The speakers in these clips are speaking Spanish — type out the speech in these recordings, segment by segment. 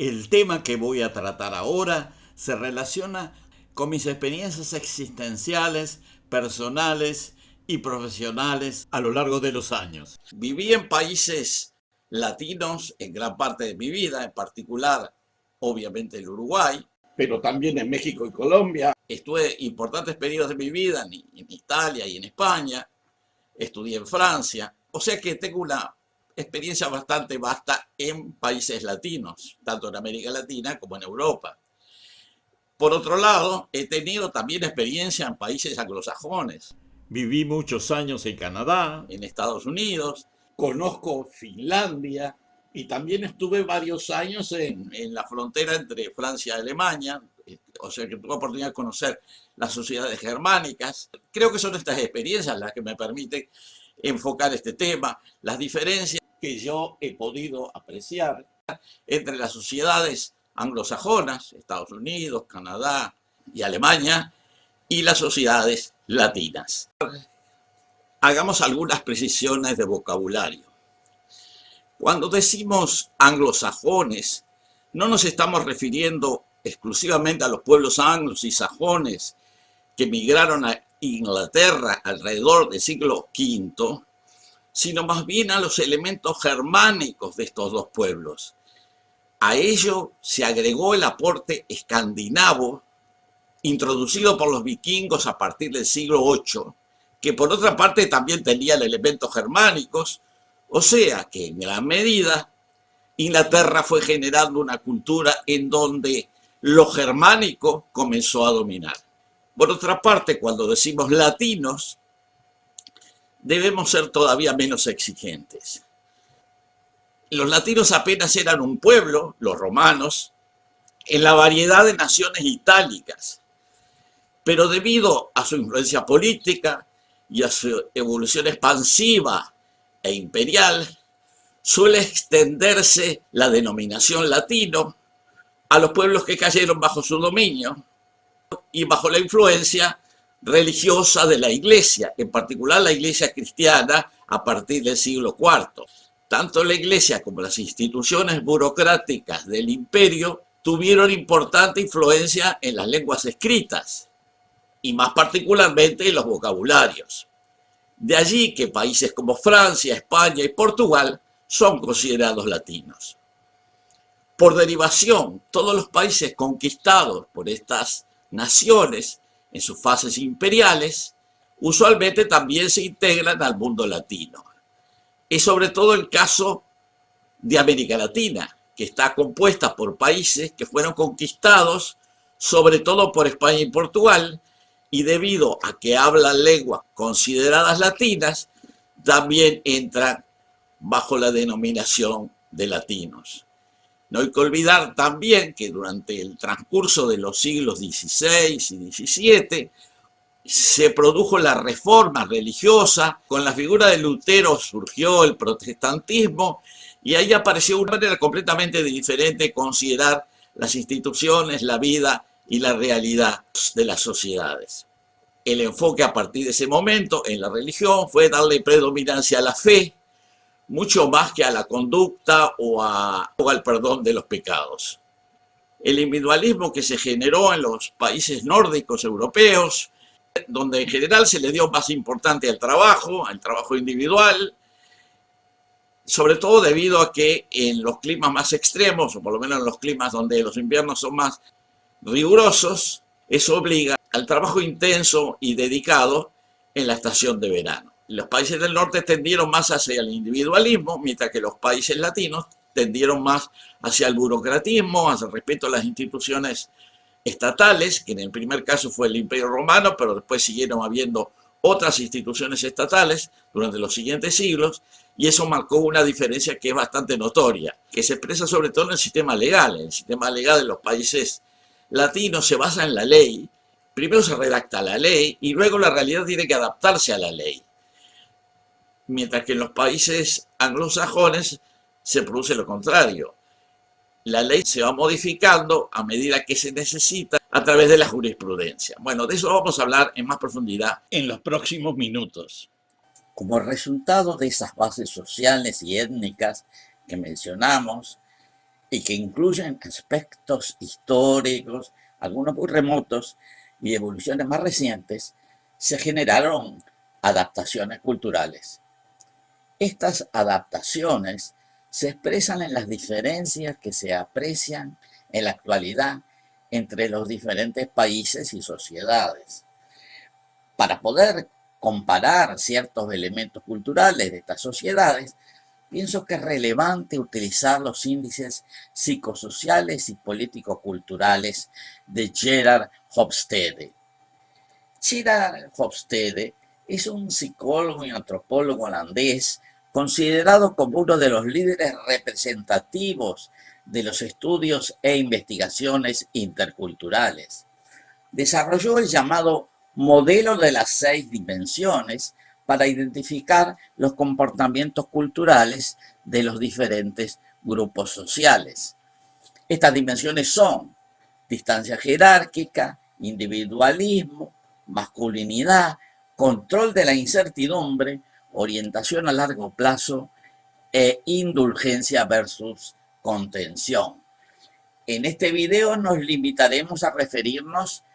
El tema que voy a tratar ahora se relaciona con mis experiencias existenciales, personales y profesionales a lo largo de los años. Viví en países latinos en gran parte de mi vida, en particular, obviamente, el Uruguay, pero también en México y Colombia. Estuve importantes periodos de mi vida en Italia y en España. Estudié en Francia. O sea que tengo una experiencia bastante vasta en países latinos, tanto en América Latina como en Europa. Por otro lado, he tenido también experiencia en países anglosajones. Viví muchos años en Canadá, en Estados Unidos, conozco Finlandia y también estuve varios años en la frontera entre Francia y Alemania, o sea que tuve oportunidad de conocer las sociedades germánicas. Creo que son estas experiencias las que me permiten enfocar este tema, las diferencias que yo he podido apreciar entre las sociedades anglosajonas, Estados Unidos, Canadá y Alemania, y las sociedades latinas. Hagamos algunas precisiones de vocabulario. Cuando decimos anglosajones, no nos estamos refiriendo exclusivamente a los pueblos anglos y sajones que migraron a Inglaterra alrededor del siglo V, sino más bien a los elementos germánicos de estos dos pueblos. A ello se agregó el aporte escandinavo introducido por los vikingos a partir del siglo VIII, que por otra parte también tenían elementos germánicos, o sea que en gran medida Inglaterra fue generando una cultura en donde lo germánico comenzó a dominar. Por otra parte, cuando decimos latinos, debemos ser todavía menos exigentes. Los latinos apenas eran un pueblo, los romanos, en la variedad de naciones itálicas, pero debido a su influencia política y a su evolución expansiva e imperial, suele extenderse la denominación latino a los pueblos que cayeron bajo su dominio y bajo la influencia religiosa de la Iglesia, en particular la Iglesia cristiana a partir del siglo IV. Tanto la Iglesia como las instituciones burocráticas del imperio tuvieron importante influencia en las lenguas escritas y más particularmente en los vocabularios. De allí que países como Francia, España y Portugal son considerados latinos. Por derivación, todos los países conquistados por estas naciones en sus fases imperiales usualmente también se integran al mundo latino. Es sobre todo el caso de América Latina, que está compuesta por países que fueron conquistados sobre todo por España y Portugal, y debido a que hablan lenguas consideradas latinas, también entran bajo la denominación de latinos. No hay que olvidar también que durante el transcurso de los siglos XVI y XVII se produjo la reforma religiosa, con la figura de Lutero surgió el protestantismo y ahí apareció una manera completamente diferente de considerar las instituciones, la vida y la realidad de las sociedades. El enfoque a partir de ese momento en la religión fue darle predominancia a la fe, mucho más que a la conducta o al perdón de los pecados. El individualismo que se generó en los países nórdicos europeos, donde en general se le dio más importancia al trabajo individual, sobre todo debido a que en los climas más extremos, o por lo menos en los climas donde los inviernos son más rigurosos, eso obliga al trabajo intenso y dedicado en la estación de verano. Los países del norte tendieron más hacia el individualismo, mientras que los países latinos tendieron más hacia el burocratismo, hacia el respeto a las instituciones estatales, que en el primer caso fue el Imperio Romano, pero después siguieron habiendo otras instituciones estatales durante los siguientes siglos, y eso marcó una diferencia que es bastante notoria, que se expresa sobre todo en el sistema legal. El sistema legal de los países latinos se basa en la ley. Primero se redacta la ley y luego la realidad tiene que adaptarse a la ley. Mientras que en los países anglosajones se produce lo contrario. La ley se va modificando a medida que se necesita a través de la jurisprudencia. Bueno, de eso vamos a hablar en más profundidad en los próximos minutos. Como resultado de esas bases sociales y étnicas que mencionamos, y que incluyen aspectos históricos, algunos muy remotos y evoluciones más recientes, se generaron adaptaciones culturales. Estas adaptaciones se expresan en las diferencias que se aprecian en la actualidad entre los diferentes países y sociedades. Para poder comparar ciertos elementos culturales de estas sociedades, pienso que es relevante utilizar los índices psicosociales y político-culturales de Gerard Hofstede. Gerard Hofstede es un psicólogo y antropólogo holandés considerado como uno de los líderes representativos de los estudios e investigaciones interculturales. Desarrolló el llamado modelo de las 6 dimensiones para identificar los comportamientos culturales de los diferentes grupos sociales. Estas dimensiones son distancia jerárquica, individualismo, masculinidad, control de la incertidumbre, orientación a largo plazo e indulgencia versus contención. En este video nos limitaremos a referirnos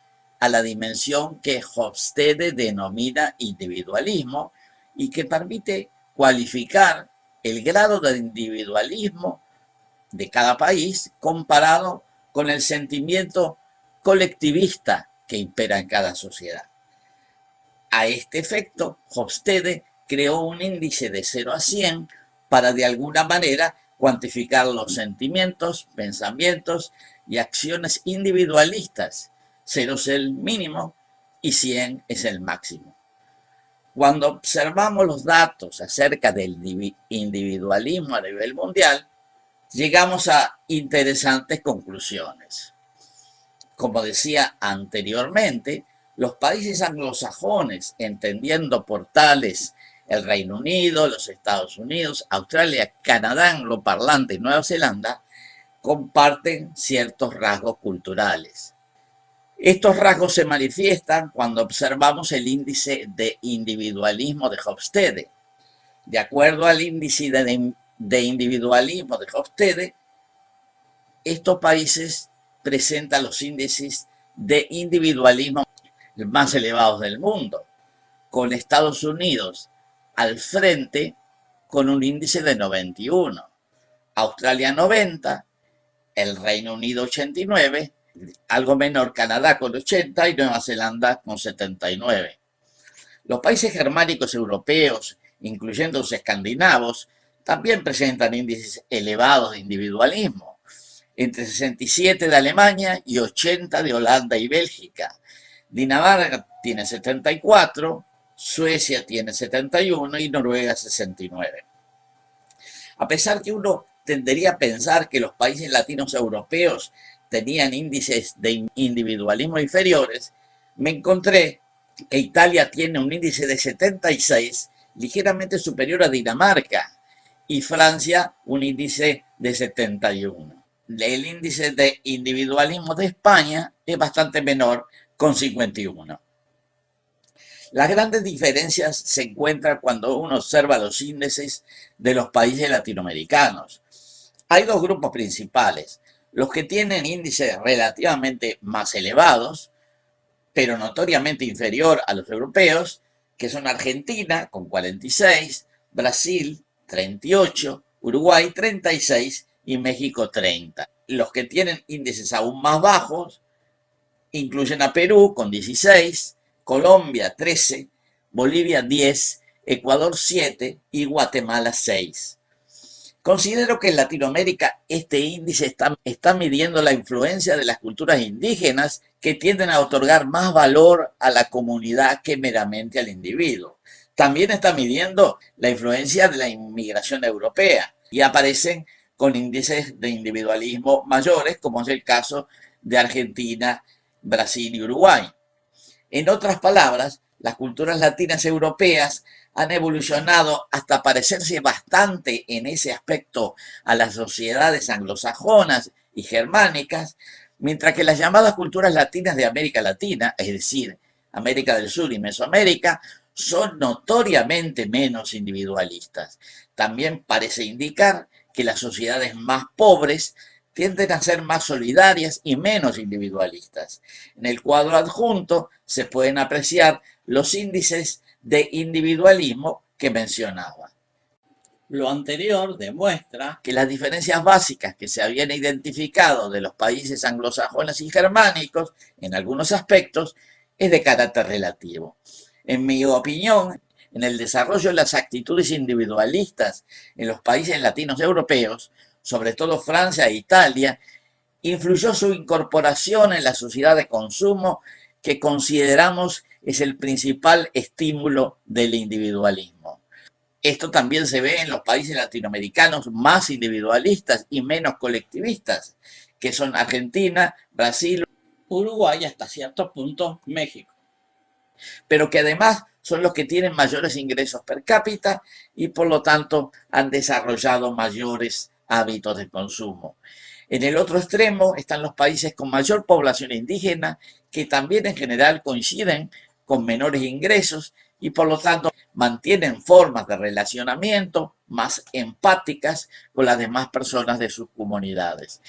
a la dimensión que Hofstede denomina individualismo y que permite cualificar el grado de individualismo de cada país comparado con el sentimiento colectivista que impera en cada sociedad. A este efecto, Hofstede creó un índice de 0 a 100 para de alguna manera cuantificar los sentimientos, pensamientos y acciones individualistas. 0 es el mínimo y 100 es el máximo. Cuando observamos los datos acerca del individualismo a nivel mundial, llegamos a interesantes conclusiones. Como decía anteriormente, los países anglosajones, entendiendo por tales el Reino Unido, los Estados Unidos, Australia, Canadá angloparlante y Nueva Zelanda, comparten ciertos rasgos culturales. Estos rasgos se manifiestan cuando observamos el índice de individualismo de Hofstede. De acuerdo al índice de individualismo de Hofstede, estos países presentan los índices de individualismo más elevados del mundo, con Estados Unidos al frente con un índice de 91, Australia 90, el Reino Unido 89, algo menor Canadá con 80 y Nueva Zelanda con 79. Los países germánicos europeos, incluyendo los escandinavos, también presentan índices elevados de individualismo, entre 67 de Alemania y 80 de Holanda y Bélgica. Dinamarca tiene 74, Suecia tiene 71 y Noruega 69. A pesar que uno tendería a pensar que los países latinos europeos tenían índices de individualismo inferiores, me encontré que Italia tiene un índice de 76, ligeramente superior a Dinamarca, y Francia un índice de 71. El índice de individualismo de España es bastante menor, con 51. Las grandes diferencias se encuentran cuando uno observa los índices de los países latinoamericanos. Hay dos grupos principales: los que tienen índices relativamente más elevados, pero notoriamente inferior a los europeos, que son Argentina con 46, Brasil 38, Uruguay 36 y México 30. Los que tienen índices aún más bajos incluyen a Perú con 16, Colombia 13, Bolivia 10, Ecuador 7 y Guatemala 6. Considero que en Latinoamérica este índice está midiendo la influencia de las culturas indígenas, que tienden a otorgar más valor a la comunidad que meramente al individuo. También está midiendo la influencia de la inmigración europea y aparecen con índices de individualismo mayores, como es el caso de Argentina, Brasil y Uruguay. En otras palabras, las culturas latinas europeas han evolucionado hasta parecerse bastante en ese aspecto a las sociedades anglosajonas y germánicas, mientras que las llamadas culturas latinas de América Latina, es decir, América del Sur y Mesoamérica, son notoriamente menos individualistas. También parece indicar que las sociedades más pobres tienden a ser más solidarias y menos individualistas. En el cuadro adjunto se pueden apreciar los índices de individualismo que mencionaba. Lo anterior demuestra que las diferencias básicas que se habían identificado de los países anglosajones y germánicos, en algunos aspectos, es de carácter relativo. En mi opinión, en el desarrollo de las actitudes individualistas en los países latinos europeos, sobre todo Francia e Italia, influyó su incorporación en la sociedad de consumo que consideramos es el principal estímulo del individualismo. Esto también se ve en los países latinoamericanos más individualistas y menos colectivistas, que son Argentina, Brasil, Uruguay y hasta cierto punto México. Pero que además son los que tienen mayores ingresos per cápita y por lo tanto han desarrollado mayores hábitos de consumo. En el otro extremo están los países con mayor población indígena, que también en general coinciden con menores ingresos y por lo tanto mantienen formas de relacionamiento más empáticas con las demás personas de sus comunidades.